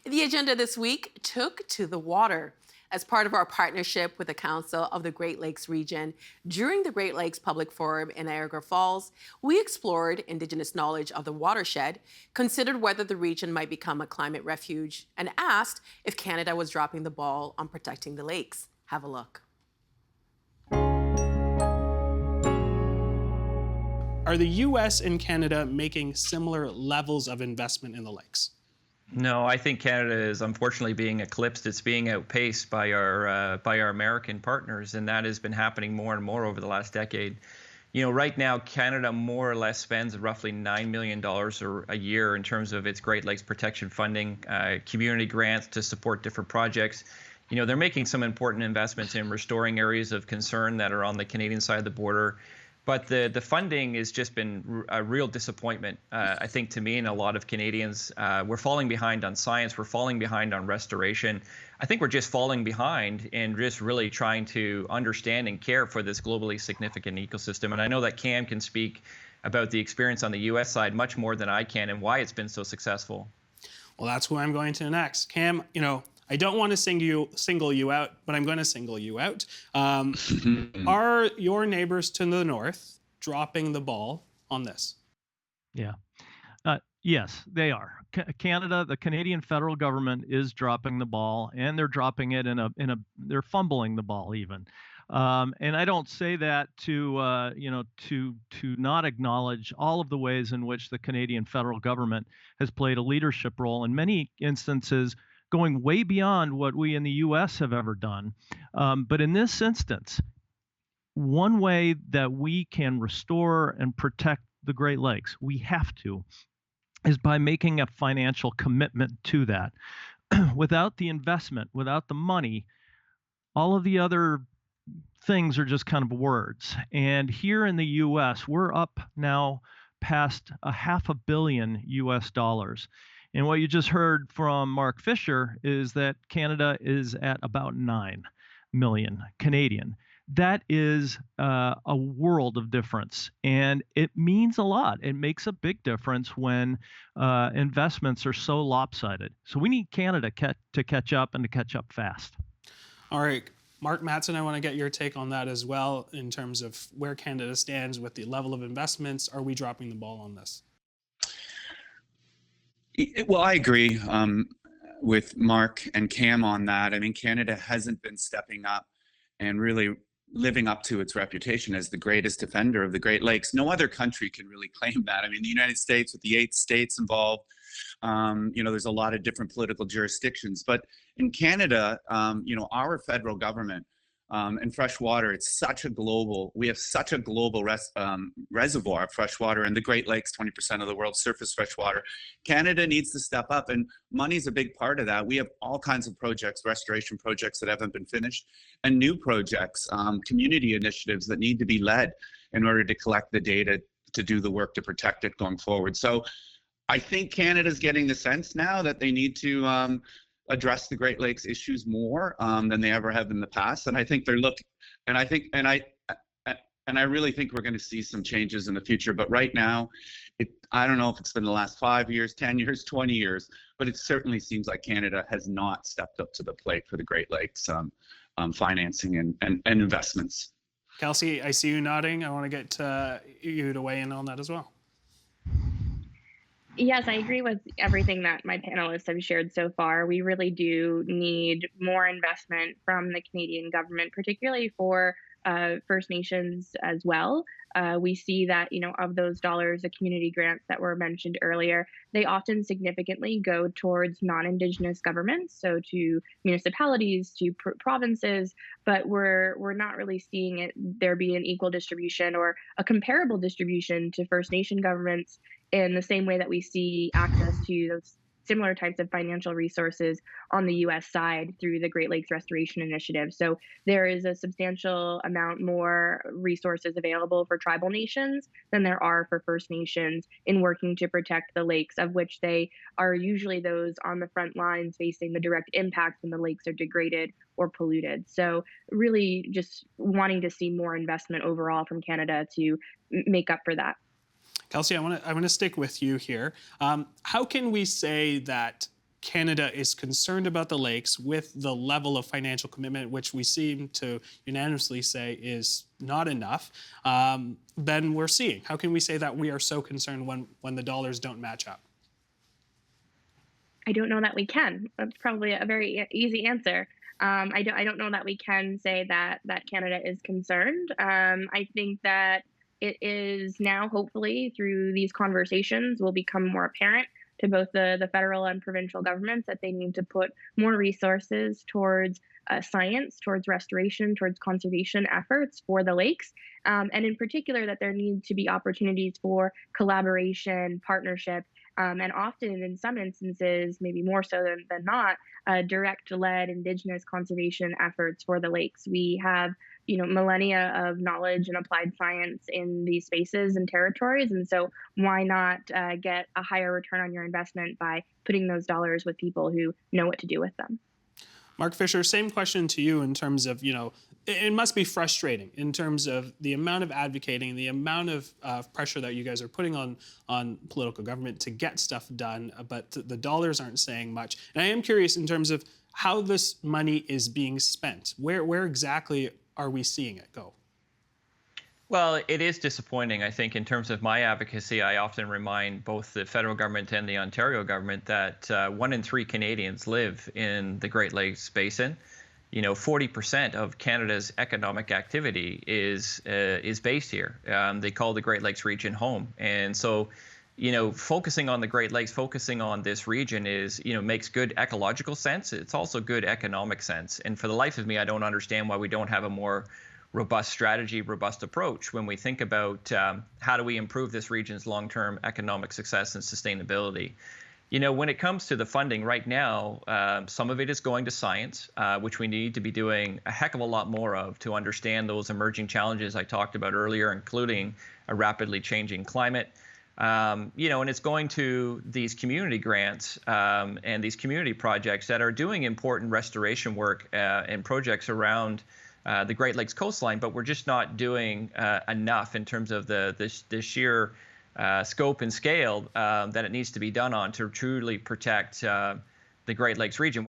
The agenda this week took to the water. As part of our partnership with the Council of the Great Lakes region, during the Great Lakes Public Forum in Niagara Falls, we explored Indigenous knowledge of the watershed, considered whether the region might become a climate refuge, and asked if Canada was dropping the ball on protecting the lakes. Have a look. Are the US and Canada making similar levels of investment in the lakes? No, I think Canada is unfortunately being eclipsed. It's being outpaced by our American partners, and that has been happening more and more over the last decade. Right now, Canada more or less spends roughly $9 million a year in terms of its Great Lakes protection funding, community grants to support different projects. They're making some important investments in restoring areas of concern that are on the Canadian side of the border. But the funding has just been a real disappointment, I think, to me and a lot of Canadians. We're falling behind on science. We're falling behind on restoration. I think we're just falling behind in just really trying to understand and care for this globally significant ecosystem. And I know that Cam can speak about the experience on the U.S. side much more than I can and why it's been so successful. Well, that's who I'm going to next. Cam, I don't want to single you out, but I'm going to single you out. Are your neighbors to the north dropping the ball on this? Yeah. Yes, they are. Canada, the Canadian federal government is dropping the ball, and they're dropping it they're fumbling the ball even. And I don't say that to not acknowledge all of the ways in which the Canadian federal government has played a leadership role in many instances, going way beyond what we in the U.S. have ever done. But in this instance, one way that we can restore and protect the Great Lakes, we have to, is by making a financial commitment to that. Without the investment, without the money, all of the other things are just kind of words. And here in the U.S., we're up now past $500 million US. And what you just heard from Mark Fisher is that Canada is at about 9 million Canadian. That is a world of difference, and it means a lot. It makes a big difference when investments are so lopsided. So we need Canada to catch up and to catch up fast. All right, Mark Matson, I want to get your take on that as well in terms of where Canada stands with the level of investments. Are we dropping the ball on this? Well, I agree with Mark and Cam on that. I mean, Canada hasn't been stepping up and really living up to its reputation as the greatest defender of the Great Lakes. No other country can really claim that. I mean, the United States, with the 8 states involved, there's a lot of different political jurisdictions. But in Canada, our federal government and freshwater, we have such a global reservoir of freshwater, and the Great Lakes, 20% of the world's surface freshwater. Canada needs to step up, and money's a big part of that. We have all kinds of projects, restoration projects that haven't been finished, and new projects, community initiatives that need to be led in order to collect the data to do the work to protect it going forward. So I think Canada's getting the sense now that they need to address the Great Lakes issues more than they ever have in the past, and I think I really think we're going to see some changes in the future. But right now, I don't know if it's been the last 5 years, 10 years, 20 years, but it certainly seems like Canada has not stepped up to the plate for the Great Lakes financing and investments. Kelsey, I see you nodding. I want to get you to weigh in on that as well. Yes, I agree with everything that my panelists have shared so far. We really do need more investment from the Canadian government, particularly for First Nations as well. We see that, of those dollars, the community grants that were mentioned earlier, they often significantly go towards non-Indigenous governments, so to municipalities, to provinces, but we're not really seeing there be an equal distribution or a comparable distribution to First Nation governments in the same way that we see access to those similar types of financial resources on the U.S. side through the Great Lakes Restoration Initiative. So there is a substantial amount more resources available for tribal nations than there are for First Nations in working to protect the lakes, of which they are usually those on the front lines facing the direct impacts when the lakes are degraded or polluted. So really just wanting to see more investment overall from Canada to make up for that. Kelsey, I want to stick with you here. How can we say that Canada is concerned about the lakes with the level of financial commitment, which we seem to unanimously say is not enough, than we're seeing? How can we say that we are so concerned when the dollars don't match up? I don't know that we can. That's probably a very easy answer. I don't know that we can say that Canada is concerned. I think that it is now, hopefully, through these conversations, will become more apparent to both the federal and provincial governments that they need to put more resources towards science, towards restoration, towards conservation efforts for the lakes, and in particular that there need to be opportunities for collaboration, partnership, and often in some instances, maybe more so than not, direct-led Indigenous conservation efforts for the lakes. We have, millennia of knowledge and applied science in these spaces and territories, and so why not get a higher return on your investment by putting those dollars with people who know what to do with them? Mark Fisher, same question to you in terms of, it must be frustrating in terms of the amount of advocating, the amount of pressure that you guys are putting on political government to get stuff done, but the dollars aren't saying much. And I am curious in terms of how this money is being spent. Where exactly are we seeing it go? Well, it is disappointing. I think in terms of my advocacy, I often remind both the federal government and the Ontario government that 1 in 3 Canadians live in the Great Lakes Basin. 40% of Canada's economic activity is based here. They call the Great Lakes region home. And so, focusing on the Great Lakes, focusing on this region makes good ecological sense. It's also good economic sense. And for the life of me, I don't understand why we don't have a more robust strategy, robust approach when we think about how do we improve this region's long-term economic success and sustainability. When it comes to the funding right now, some of it is going to science, which we need to be doing a heck of a lot more of to understand those emerging challenges I talked about earlier, including a rapidly changing climate. And it's going to these community grants and these community projects that are doing important restoration work and projects around the Great Lakes coastline, but we're just not doing enough in terms of the sheer scope and scale that it needs to be done on to truly protect the Great Lakes region.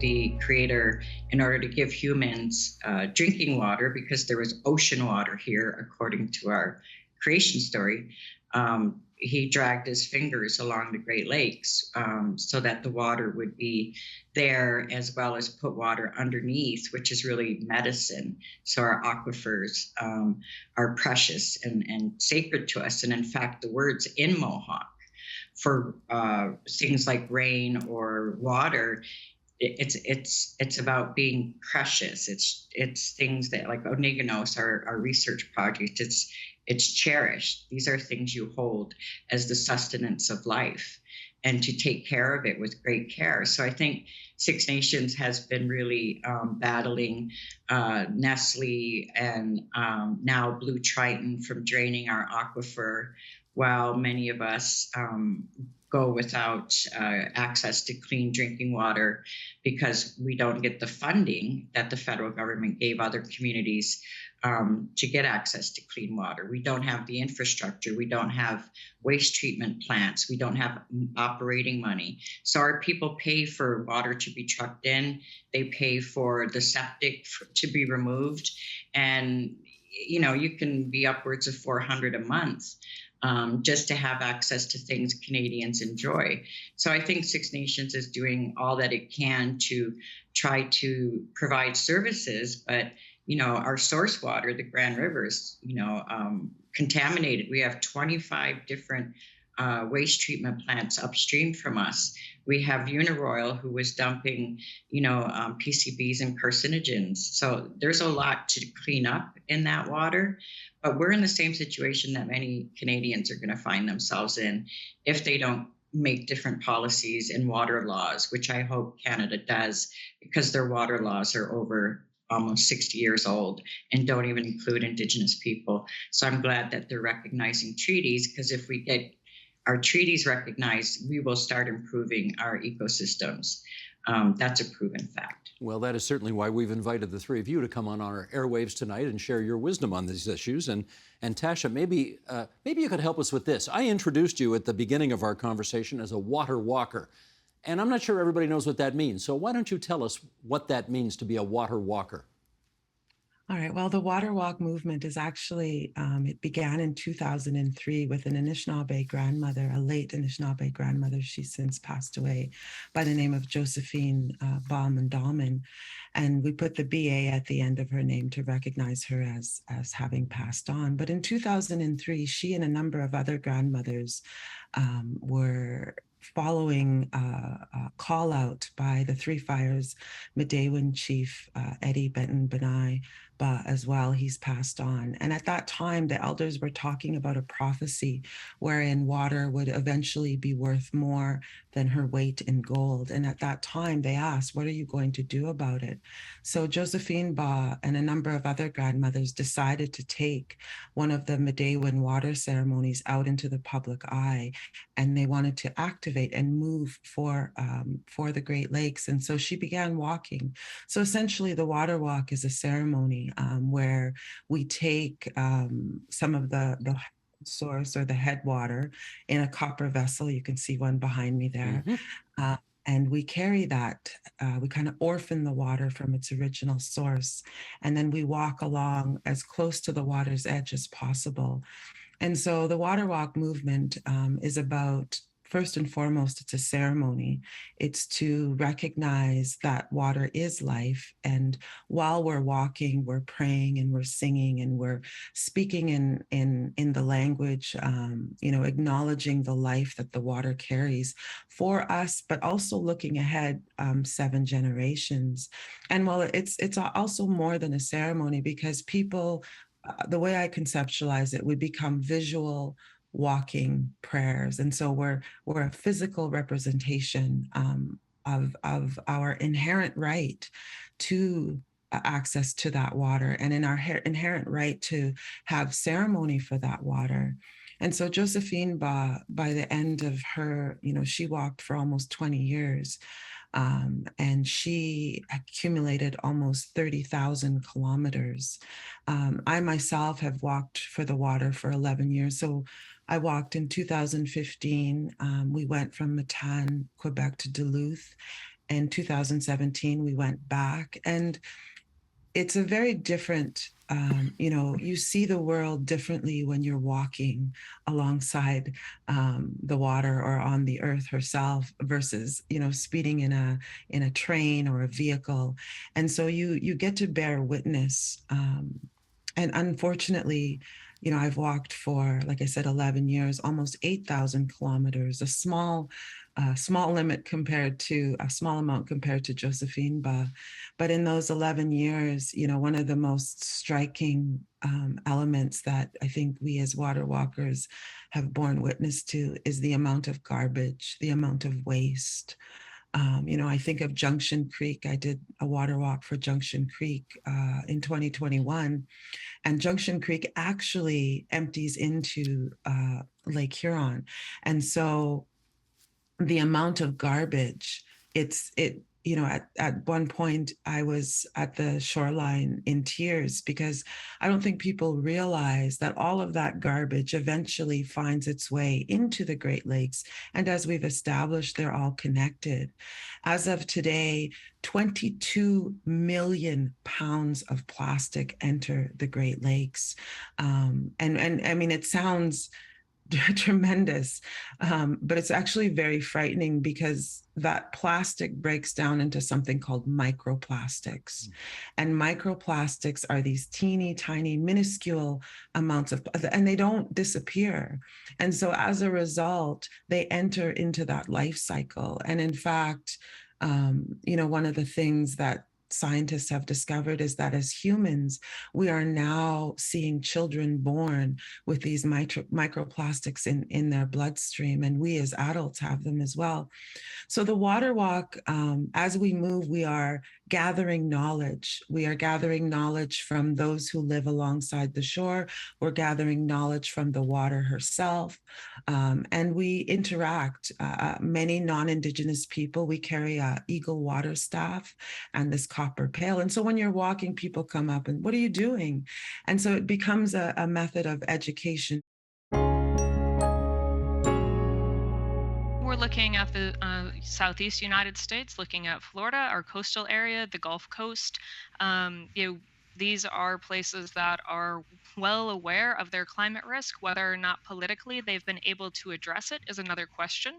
The creator, in order to give humans drinking water, because there was ocean water here, according to our creation story, he dragged his fingers along the Great Lakes so that the water would be there, as well as put water underneath, which is really medicine. So our aquifers are precious and sacred to us. And in fact, the words in Mohawk for things like rain or water, it's about being precious. It's things that, like Indigenous, our research project, it's cherished. These are things you hold as the sustenance of life, and to take care of it with great care. So I think Six Nations has been really battling Nestle and now Blue Triton from draining our aquifer, while many of us go without access to clean drinking water because we don't get the funding that the federal government gave other communities to get access to clean water. We don't have the infrastructure. We don't have waste treatment plants. We don't have operating money. So our people pay for water to be trucked in. They pay for the septic to be removed. And, you can be upwards of $400 a month. Just to have access to things Canadians enjoy. So I think Six Nations is doing all that it can to try to provide services, but our source water, the Grand Rivers, contaminated. We have 25 different waste treatment plants upstream from us. We have Uniroyal, who was dumping, PCBs and carcinogens. So there's a lot to clean up in that water. But we're in the same situation that many Canadians are going to find themselves in if they don't make different policies and water laws, which I hope Canada does, because their water laws are over almost 60 years old and don't even include Indigenous people. So I'm glad that they're recognizing treaties, because if we get our treaties recognized, we will start improving our ecosystems. That's a proven fact. Well, that is certainly why we've invited the three of you to come on our airwaves tonight and share your wisdom on these issues. And Tasha, maybe you could help us with this. I introduced you at the beginning of our conversation as a water walker, and I'm not sure everybody knows what that means. So why don't you tell us what that means to be a water walker? All right. Well, the Water Walk movement is actually, it began in 2003 with an Anishinaabe grandmother, a late Anishinaabe grandmother. She's since passed away, by the name of Josephine Bauman-Dahlman. And we put the BA at the end of her name to recognize her as having passed on. But in 2003, she and a number of other grandmothers were following a call out by the Three Fires Medewan chief, Eddie Benton Benai, as well. He's passed on. And at that time, the elders were talking about a prophecy wherein water would eventually be worth more than her weight in gold. And at that time, they asked, what are you going to do about it? So Josephine Ba and a number of other grandmothers decided to take one of the Medewan water ceremonies out into the public eye, and they wanted to activate and move for the Great Lakes. And so she began walking. So essentially, the water walk is a ceremony where we take some of the source or the headwater in a copper vessel. You can see one behind me there. Mm-hmm. And we carry that, we kind of orphan the water from its original source. And then we walk along as close to the water's edge as possible. And so the Water Walk movement is about, first and foremost, it's a ceremony. It's to recognize that water is life. And while we're walking, we're praying and we're singing and we're speaking in the language, acknowledging the life that the water carries for us, but also looking ahead 7 generations. And while it's also more than a ceremony, because people, the way I conceptualize it, we become visual walking prayers. And so we're a physical representation of our inherent right to access to that water, and in our inherent right to have ceremony for that water. And so Josephine Ba, by the end of her, she walked for almost 20 years. And she accumulated almost 30,000 kilometers. I myself have walked for the water for 11 years. So I walked in 2015. We went from Matane, Quebec to Duluth. In 2017, we went back. And it's a very different, you see the world differently when you're walking alongside the water or on the earth herself versus, speeding in a train or a vehicle. And so you get to bear witness. And unfortunately, I've walked for, like I said, 11 years, almost 8,000 kilometers, a small amount compared to Josephine Ba. But in those 11 years, one of the most striking elements that I think we as water walkers have borne witness to is the amount of garbage, the amount of waste. I think of Junction Creek. I did a water walk for Junction Creek in 2021, and Junction Creek actually empties into Lake Huron. And so the amount of garbage, at one point I was at the shoreline in tears, because I don't think people realize that all of that garbage eventually finds its way into the Great Lakes. And as we've established, they're all connected. As of today, 22 million pounds of plastic enter the Great Lakes. And I mean, it sounds tremendous, but it's actually very frightening, because that plastic breaks down into something called microplastics. And microplastics are these teeny tiny minuscule amounts and they don't disappear. And so as a result, they enter into that life cycle. And in fact, one of the things that scientists have discovered is that as humans, we are now seeing children born with these microplastics in their bloodstream, and we as adults have them as well. So the water walk, as we move, we are gathering knowledge. We are gathering knowledge from those who live alongside the shore. We're gathering knowledge from the water herself. And we interact. Many non-Indigenous people, we carry a Eagle water staff and this copper pail. And so when you're walking, people come up and, what are you doing? And so it becomes a method of education. We're looking at the southeast United States, looking at Florida, our coastal area, the Gulf Coast. These are places that are well aware of their climate risk. Whether or not politically they've been able to address it is another question.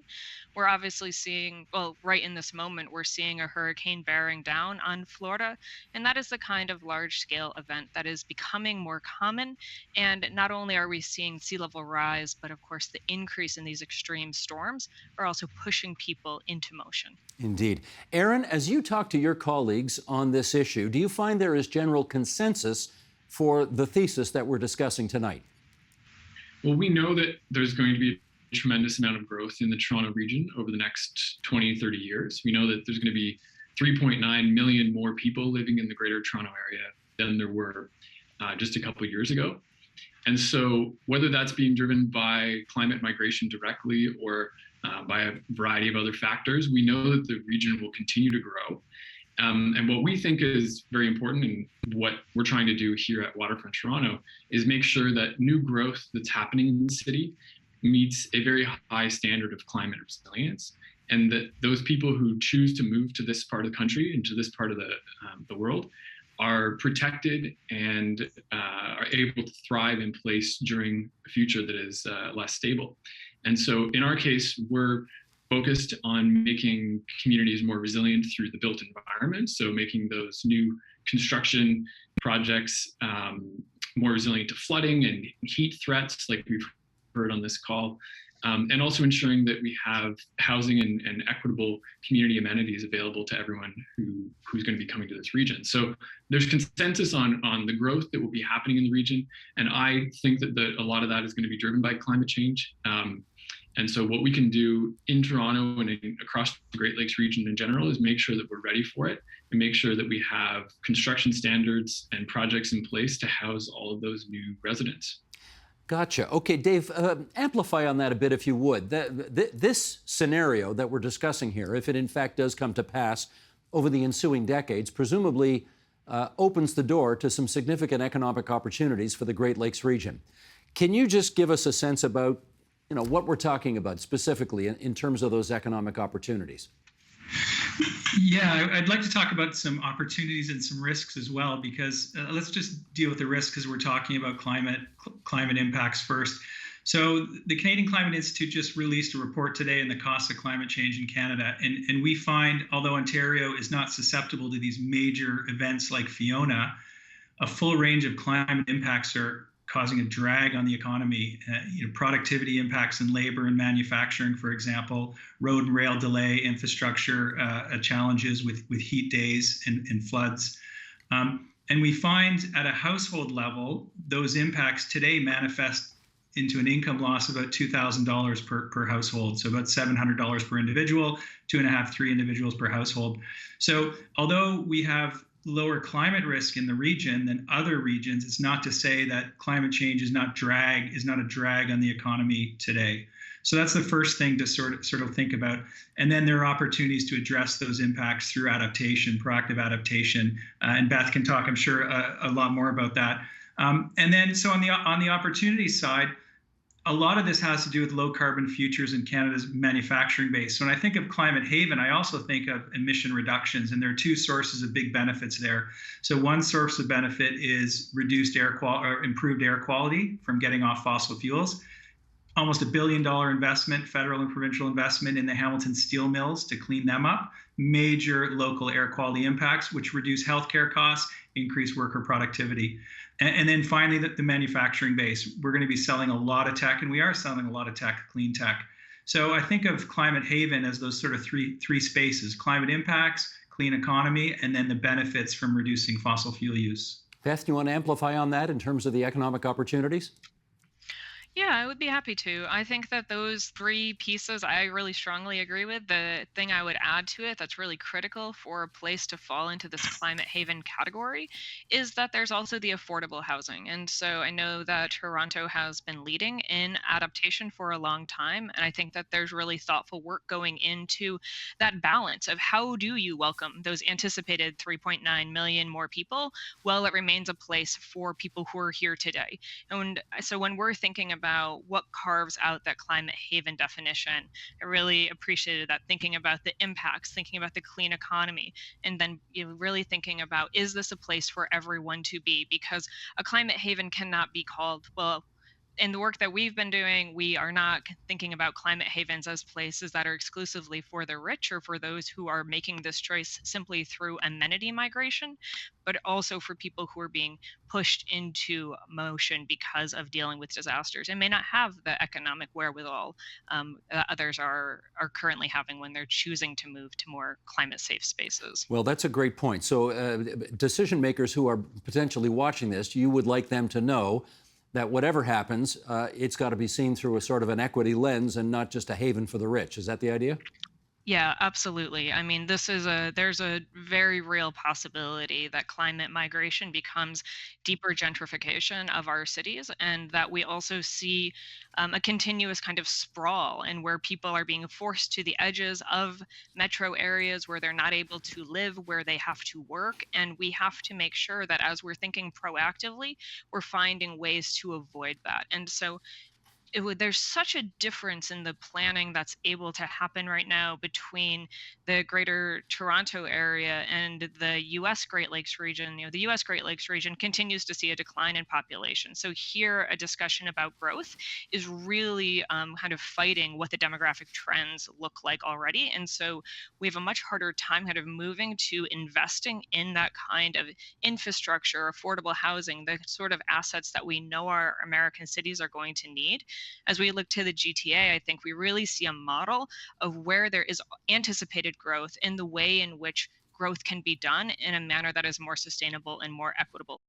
We're obviously seeing, well, right in this moment, we're seeing a hurricane bearing down on Florida, and that is the kind of large-scale event that is becoming more common. And not only are we seeing sea level rise, but of course the increase in these extreme storms are also pushing people into motion. Indeed. Aaron, as you talk to your colleagues on this issue, do you find there is general consensus for the thesis that we're discussing tonight? Well, we know that there's going to be a tremendous amount of growth in the Toronto region over the next 20, 30 years. We know that there's going to be 3.9 million more people living in the Greater Toronto Area than there were just a couple of years ago. And so whether that's being driven by climate migration directly or by a variety of other factors, we know that the region will continue to grow. And what we think is very important, and what we're trying to do here at Waterfront Toronto, is make sure that new growth that's happening in the city meets a very high standard of climate resilience, and that those people who choose to move to this part of the country and to this part of the world are protected and are able to thrive in place during a future that is less stable. And so in our case, we're focused on making communities more resilient through the built environment. So making those new construction projects more resilient to flooding and heat threats, like we've heard on this call. And also ensuring that we have housing and equitable community amenities available to everyone who's going to be coming to this region. So there's consensus on the growth that will be happening in the region. And I think that a lot of that is going to be driven by climate change. And so what we can do in Toronto and across the Great Lakes region in general is make sure that we're ready for it and make sure that we have construction standards and projects in place to house all of those new residents. Gotcha. Okay, Dave, amplify on that a bit if you would. This scenario that we're discussing here, if it in fact does come to pass over the ensuing decades, presumably opens the door to some significant economic opportunities for the Great Lakes region. Can you just give us a sense about what we're talking about specifically in terms of those economic opportunities? Yeah, I'd like to talk about some opportunities and some risks as well, because let's just deal with the risks because we're talking about climate impacts first. So the Canadian Climate Institute just released a report today on the costs of climate change in Canada. And we find, although Ontario is not susceptible to these major events like Fiona, a full range of climate impacts are causing a drag on the economy, productivity impacts in labor and manufacturing, for example, road and rail delay, infrastructure challenges with heat days and floods. And we find at a household level, those impacts today manifest into an income loss of about $2,000 per household. So about $700 per individual, 2.5, 3 individuals per household. So although we have lower climate risk in the region than other regions, it's not to say that climate change is not a drag on the economy today. So that's the first thing to sort of think about. And then there are opportunities to address those impacts through adaptation, proactive adaptation. And Beth can talk, I'm sure, a lot more about that. And then so on the opportunity side, a lot of this has to do with low carbon futures in Canada's manufacturing base. So when I think of Climate Haven, I also think of emission reductions, and there are two sources of big benefits there. So one source of benefit is reduced improved air quality from getting off fossil fuels. Almost $1 billion investment, federal and provincial investment in the Hamilton steel mills to clean them up. Major local air quality impacts, which reduce healthcare costs, increase worker productivity. And then finally, the manufacturing base. We're going to be selling a lot of tech, and we are selling a lot of tech, clean tech. So I think of Climate Haven as those sort of three spaces: climate impacts, clean economy, and then the benefits from reducing fossil fuel use. Beth, do you want to amplify on that in terms of the economic opportunities? Yeah, I would be happy to. I think that those three pieces I really strongly agree with. The thing I would add to it that's really critical for a place to fall into this climate haven category is that there's also the affordable housing. And so I know that Toronto has been leading in adaptation for a long time. And I think that there's really thoughtful work going into that balance of how do you welcome those anticipated 3.9 million more people while it remains a place for people who are here today. And so when we're thinking about what carves out that climate haven definition, I really appreciated that, thinking about the impacts, thinking about the clean economy, and then really thinking about, is this a place for everyone to be? Because a climate haven cannot be called, well, in the work that we've been doing, we are not thinking about climate havens as places that are exclusively for the rich or for those who are making this choice simply through amenity migration, but also for people who are being pushed into motion because of dealing with disasters and may not have the economic wherewithal that others are currently having when they're choosing to move to more climate safe spaces. Well, that's a great point. So decision makers who are potentially watching this, you would like them to know that whatever happens, it's got to be seen through a sort of an equity lens and not just a haven for the rich. Is that the idea? Yeah, absolutely. I mean, there's a very real possibility that climate migration becomes deeper gentrification of our cities, and that we also see a continuous kind of sprawl, and where people are being forced to the edges of metro areas where they're not able to live, where they have to work, and we have to make sure that as we're thinking proactively, we're finding ways to avoid that. And so there's such a difference in the planning that's able to happen right now between the greater Toronto area and the US Great Lakes region. The US Great Lakes region continues to see a decline in population. So here, a discussion about growth is really kind of fighting what the demographic trends look like already. And so we have a much harder time kind of moving to investing in that kind of infrastructure, affordable housing, the sort of assets that we know our American cities are going to need. As we look to the GTA, I think we really see a model of where there is anticipated growth in the way in which growth can be done in a manner that is more sustainable and more equitable.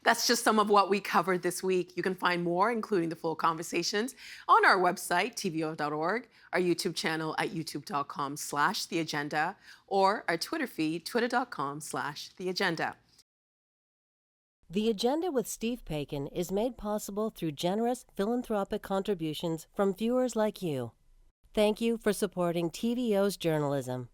That's just some of what we covered this week. You can find more, including the full conversations, on our website, TVO.org, our YouTube channel at youtube.com/theagenda, or our Twitter feed, twitter.com/theagenda. The Agenda with Steve Paikin is made possible through generous philanthropic contributions from viewers like you. Thank you for supporting TVO's journalism.